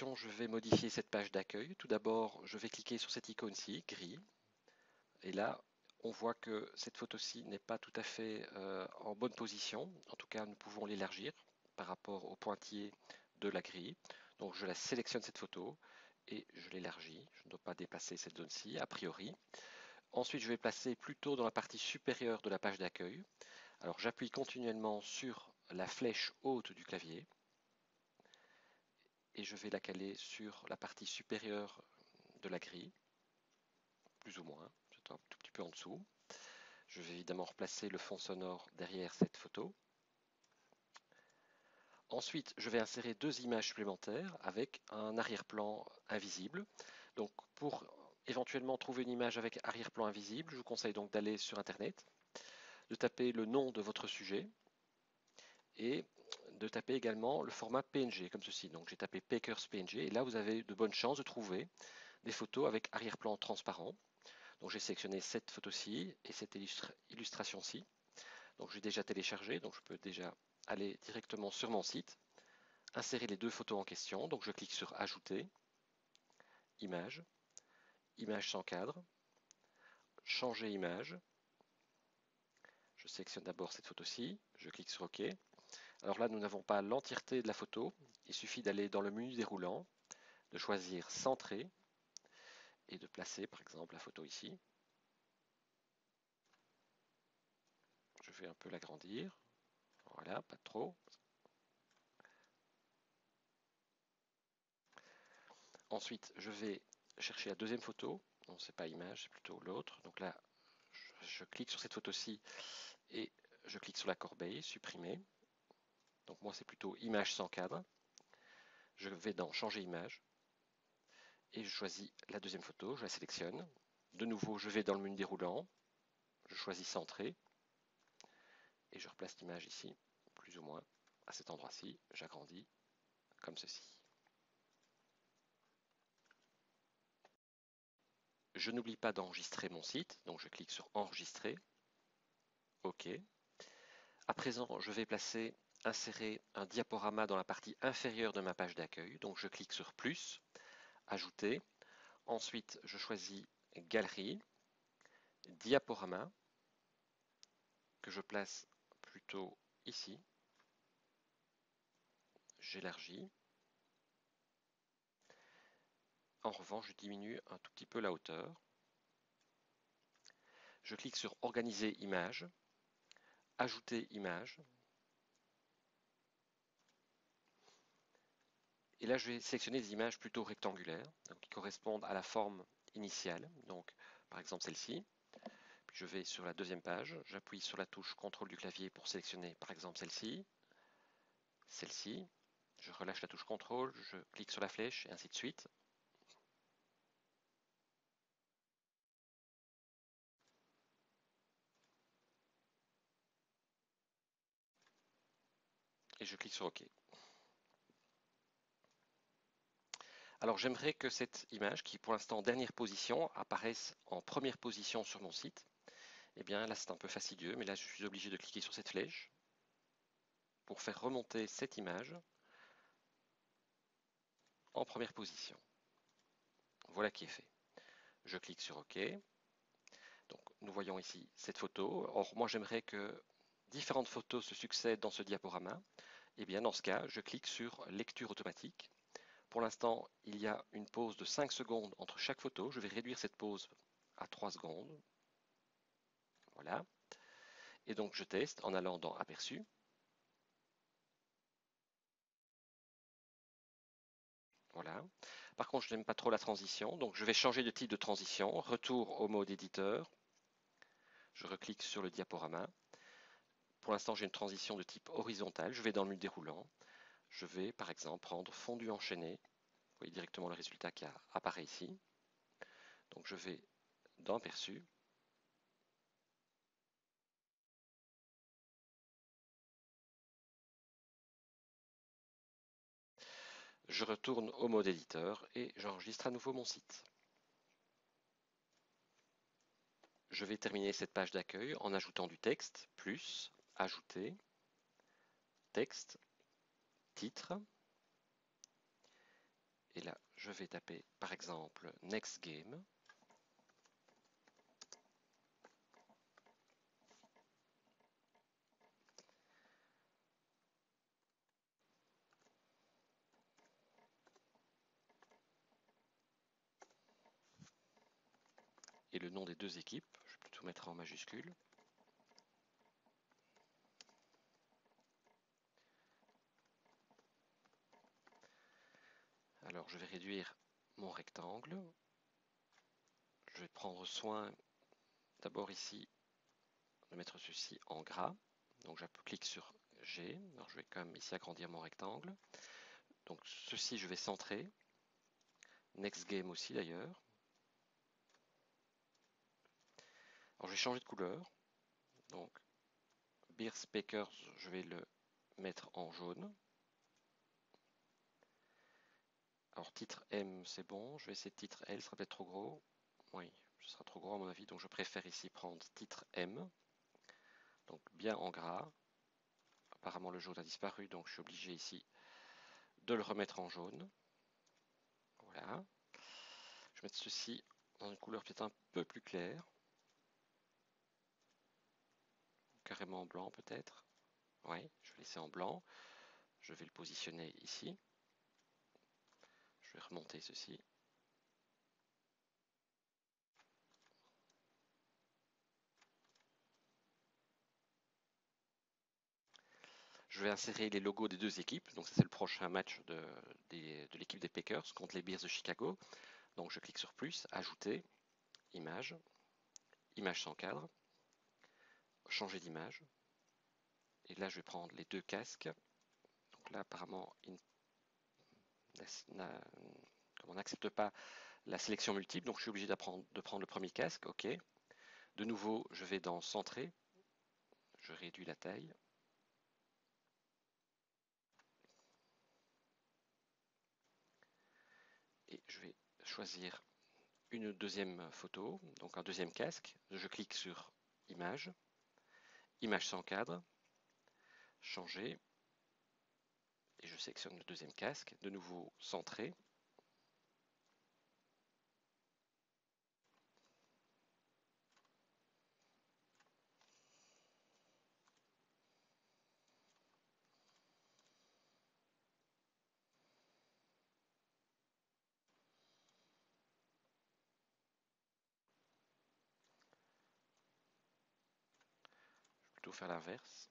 sélection, je vais modifier cette page d'accueil. Tout d'abord, je vais cliquer sur cette icône-ci, gris. Et là, on voit que cette photo-ci n'est pas tout à fait en bonne position. En tout cas, nous pouvons l'élargir par rapport au pointillé de la grille. Donc je la sélectionne cette photo et je l'élargis. Je ne dois pas dépasser cette zone-ci, a priori. Ensuite, je vais placer plutôt dans la partie supérieure de la page d'accueil. Alors j'appuie continuellement sur la flèche haute du clavier et je vais la caler sur la partie supérieure de la grille, plus ou moins, c'est un tout petit peu en dessous. Je vais évidemment replacer le fond sonore derrière cette photo. Ensuite, je vais insérer deux images supplémentaires avec un arrière-plan invisible. Donc pour éventuellement trouver une image avec arrière-plan invisible, je vous conseille donc d'aller sur Internet, de taper le nom de votre sujet et de taper également le format PNG comme ceci. Donc j'ai tapé Pekers PNG et là vous avez de bonnes chances de trouver des photos avec arrière-plan transparent. Donc j'ai sélectionné cette photo-ci et cette illustration-ci. Donc j'ai déjà téléchargé, donc je peux déjà aller directement sur mon site, insérer les deux photos en question. Donc je clique sur Ajouter, Image, Image sans cadre, Changer image. Je sélectionne d'abord cette photo-ci, je clique sur OK. Alors là, nous n'avons pas l'entièreté de la photo. Il suffit d'aller dans le menu déroulant, de choisir Centrer et de placer par exemple la photo ici. Je vais un peu l'agrandir. Voilà, pas trop. Ensuite, je vais chercher la deuxième photo. Non, c'est pas image, c'est plutôt l'autre. Donc là, je clique sur cette photo-ci et je clique sur la corbeille, supprimer. Donc moi, c'est plutôt image sans cadre. Je vais dans changer image et je choisis la deuxième photo, je la sélectionne. De nouveau, je vais dans le menu déroulant, je choisis centrer et je replace l'image ici, plus ou moins à cet endroit-ci. J'agrandis comme ceci. Je n'oublie pas d'enregistrer mon site, donc je clique sur enregistrer. OK. À présent, je vais insérer un diaporama dans la partie inférieure de ma page d'accueil. Donc je clique sur plus, ajouter. Ensuite, je choisis galerie, diaporama, que je place plutôt ici. J'élargis. En revanche, je diminue un tout petit peu la hauteur. Je clique sur organiser image, ajouter image. Et là, je vais sélectionner des images plutôt rectangulaires, donc qui correspondent à la forme initiale. Donc, par exemple, celle-ci. Puis je vais sur la deuxième page, j'appuie sur la touche contrôle du clavier pour sélectionner, par exemple, celle-ci, celle-ci. Je relâche la touche contrôle, je clique sur la flèche et ainsi de suite. Et je clique sur OK. Alors j'aimerais que cette image, qui est pour l'instant en dernière position, apparaisse en première position sur mon site. Eh bien là c'est un peu fastidieux, mais là je suis obligé de cliquer sur cette flèche pour faire remonter cette image en première position. Voilà qui est fait. Je clique sur OK. Donc nous voyons ici cette photo. Or moi j'aimerais que différentes photos se succèdent dans ce diaporama. Eh bien dans ce cas, je clique sur lecture automatique. Pour l'instant, il y a une pause de 5 secondes entre chaque photo. Je vais réduire cette pause à 3 secondes. Voilà. Et donc je teste en allant dans Aperçu. Voilà. Par contre, je n'aime pas trop la transition, donc je vais changer de type de transition. Retour au mode éditeur. Je reclique sur le diaporama. Pour l'instant, j'ai une transition de type horizontal. Je vais dans le menu déroulant. Je vais, par exemple, prendre fondu enchaîné. Vous voyez directement le résultat qui apparaît ici. Donc je vais dans Aperçu. Je retourne au mode éditeur et j'enregistre à nouveau mon site. Je vais terminer cette page d'accueil en ajoutant du texte, plus, ajouter, texte, titre, Et là, je vais taper par exemple Next Game. Et le nom des deux équipes, je vais plutôt mettre en majuscule. Alors je vais réduire mon rectangle. Je vais prendre soin d'abord ici de mettre ceci en gras. Donc je clique sur G. Alors je vais quand même ici agrandir mon rectangle. Donc ceci je vais centrer. Next Game aussi d'ailleurs. Alors je vais changer de couleur. Donc Bears Packers, je vais le mettre en jaune. Alors titre M c'est bon, je vais essayer titre L, ce sera peut-être trop gros. Oui, ce sera trop gros à mon avis, donc je préfère ici prendre titre M. Donc bien en gras. Apparemment le jaune a disparu, donc je suis obligé ici de le remettre en jaune. Voilà. Je vais mettre ceci dans une couleur peut-être un peu plus claire. Carrément en blanc peut-être. Oui, je vais laisser en blanc. Je vais le positionner ici. Je vais remonter ceci. Je vais insérer les logos des deux équipes. Donc ça c'est le prochain match de l'équipe des Packers contre les Bears de Chicago. Donc je clique sur plus, ajouter, image, image sans cadre, changer d'image. Et là je vais prendre les deux casques. Donc là apparemment on n'accepte pas la sélection multiple, donc je suis obligé de prendre le premier casque, ok. De nouveau, je vais dans centrer, je réduis la taille. Et je vais choisir une deuxième photo, donc un deuxième casque. Je clique sur image, image sans cadre, changer, et je sélectionne le deuxième casque, de nouveau centré. Je vais plutôt faire l'inverse.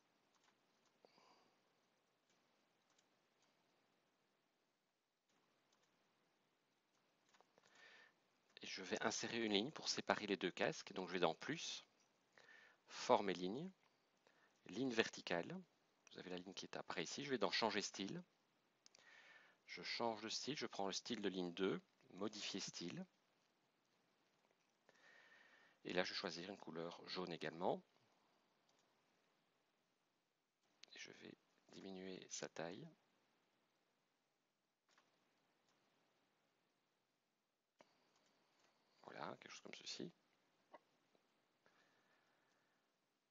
Et je vais insérer une ligne pour séparer les deux casques. Donc je vais dans plus, forme et ligne, ligne verticale. Vous avez la ligne qui apparaît ici. Je vais dans changer style. Je change de style, je prends le style de ligne 2, modifier style. Et là, je vais choisir une couleur jaune également. Et je vais diminuer sa taille. Voilà, quelque chose comme ceci.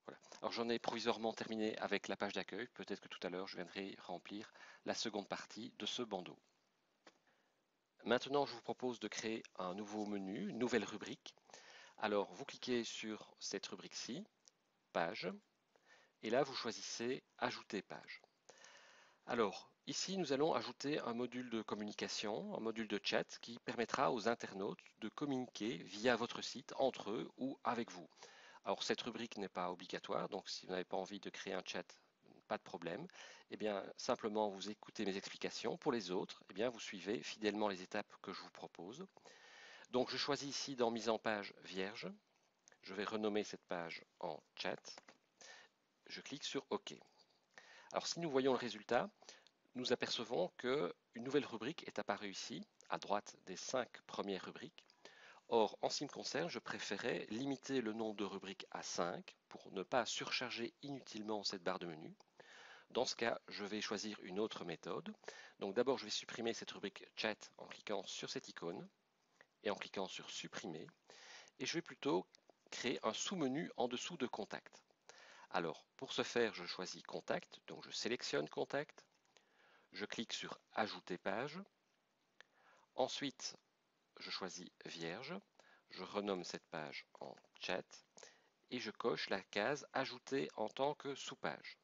Voilà. Alors j'en ai provisoirement terminé avec la page d'accueil. Peut-être que tout à l'heure, je viendrai remplir la seconde partie de ce bandeau. Maintenant, je vous propose de créer un nouveau menu, une nouvelle rubrique. Alors, vous cliquez sur cette rubrique-ci, page, et là, vous choisissez Ajouter page. Alors, ici, nous allons ajouter un module de communication, un module de chat qui permettra aux internautes de communiquer via votre site entre eux ou avec vous. Alors, cette rubrique n'est pas obligatoire, donc si vous n'avez pas envie de créer un chat, pas de problème. Eh bien, simplement, vous écoutez mes explications. Pour les autres, eh bien, vous suivez fidèlement les étapes que je vous propose. Donc, je choisis ici dans Mise en page vierge. Je vais renommer cette page en chat. Je clique sur OK. Alors, si nous voyons le résultat, nous apercevons qu'une nouvelle rubrique est apparue ici, à droite des 5 premières rubriques. Or, en ce qui me concerne, je préférais limiter le nombre de rubriques à 5 pour ne pas surcharger inutilement cette barre de menu. Dans ce cas, je vais choisir une autre méthode. Donc d'abord, je vais supprimer cette rubrique chat en cliquant sur cette icône et en cliquant sur supprimer. Et je vais plutôt créer un sous-menu en dessous de contact. Alors, pour ce faire, je choisis contact, donc je sélectionne contact. Je clique sur ajouter page. Ensuite, je choisis Vierge, je renomme cette page en chat et je coche la case Ajouter en tant que sous-page.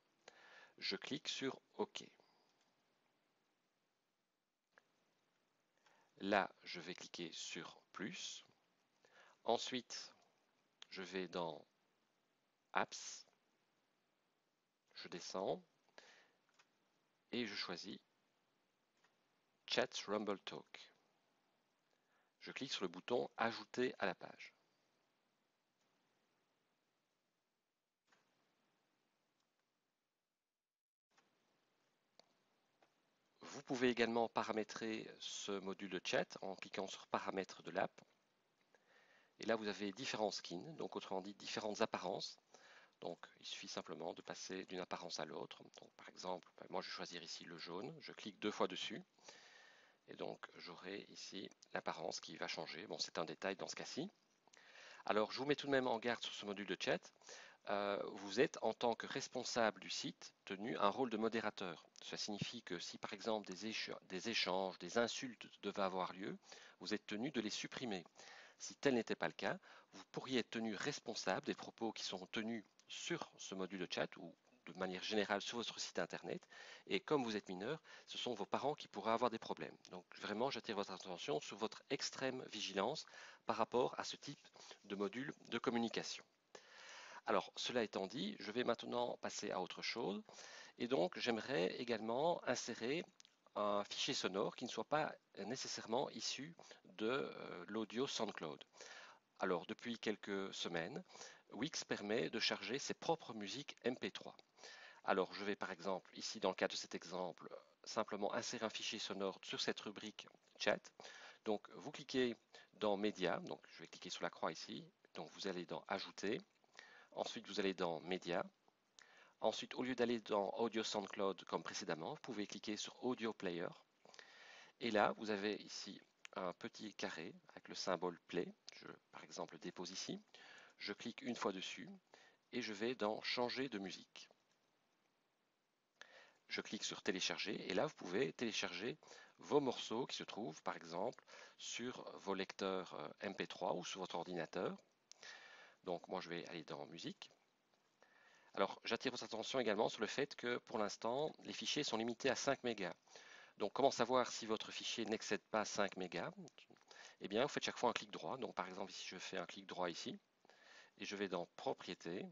Je clique sur OK. Là, je vais cliquer sur plus. Ensuite, je vais dans Apps, je descends et je choisis Chat Rumble Talk. Je clique sur le bouton Ajouter à la page. Vous pouvez également paramétrer ce module de chat en cliquant sur Paramètres de l'app. Et là, vous avez différents skins, donc autrement dit différentes apparences. Donc, il suffit simplement de passer d'une apparence à l'autre. Donc, par exemple, moi, je vais choisir ici le jaune. Je clique 2 fois dessus. Et donc, j'aurai ici l'apparence qui va changer. Bon, c'est un détail dans ce cas-ci. Alors, je vous mets tout de même en garde sur ce module de chat. Vous êtes, en tant que responsable du site, tenu un rôle de modérateur. Cela signifie que si, par exemple, des échanges, des insultes devaient avoir lieu, vous êtes tenu de les supprimer. Si tel n'était pas le cas, vous pourriez être tenu responsable des propos qui sont tenus sur ce module de chat ou de manière générale sur votre site internet. Et comme vous êtes mineur, ce sont vos parents qui pourraient avoir des problèmes. Donc vraiment, j'attire votre attention sur votre extrême vigilance par rapport à ce type de module de communication. Alors, cela étant dit, je vais maintenant passer à autre chose. Et donc, j'aimerais également insérer un fichier sonore qui ne soit pas nécessairement issu de l'audio SoundCloud. Alors, depuis quelques semaines, Wix permet de charger ses propres musiques MP3. Alors, je vais par exemple, ici dans le cadre de cet exemple, simplement insérer un fichier sonore sur cette rubrique chat. Donc, vous cliquez dans Média, donc je vais cliquer sur la croix ici, donc vous allez dans Ajouter, ensuite vous allez dans Média, ensuite au lieu d'aller dans Audio SoundCloud comme précédemment, vous pouvez cliquer sur Audio Player, et là vous avez ici un petit carré avec le symbole Play, je par exemple le dépose ici, je clique une fois dessus, et je vais dans Changer de musique. Je clique sur télécharger et là vous pouvez télécharger vos morceaux qui se trouvent par exemple sur vos lecteurs MP3 ou sur votre ordinateur. Donc moi je vais aller dans musique. Alors j'attire votre attention également sur le fait que pour l'instant les fichiers sont limités à 5 mégas. Donc comment savoir si votre fichier n'excède pas 5 mégas? Eh bien vous faites chaque fois un clic droit. Donc par exemple ici je fais un clic droit ici et je vais dans propriétés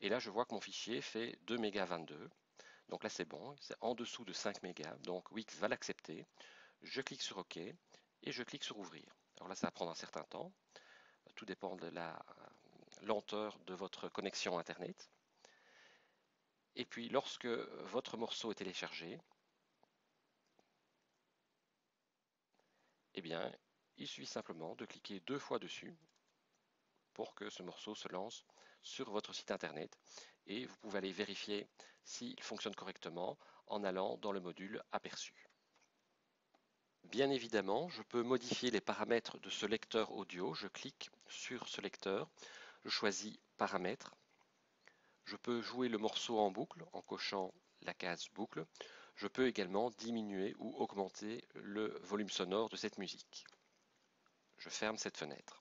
et là je vois que mon fichier fait 2 mégas 22. Donc là c'est bon, c'est en dessous de 5 mégas, donc Wix va l'accepter. Je clique sur OK et je clique sur ouvrir. Alors là ça va prendre un certain temps, tout dépend de la lenteur de votre connexion Internet. Et puis lorsque votre morceau est téléchargé, eh bien il suffit simplement de cliquer 2 fois dessus pour que ce morceau se lance sur votre site Internet. Et vous pouvez aller vérifier s'il fonctionne correctement en allant dans le module Aperçu. Bien évidemment, je peux modifier les paramètres de ce lecteur audio. Je clique sur ce lecteur, je choisis Paramètres. Je peux jouer le morceau en boucle en cochant la case boucle. Je peux également diminuer ou augmenter le volume sonore de cette musique. Je ferme cette fenêtre.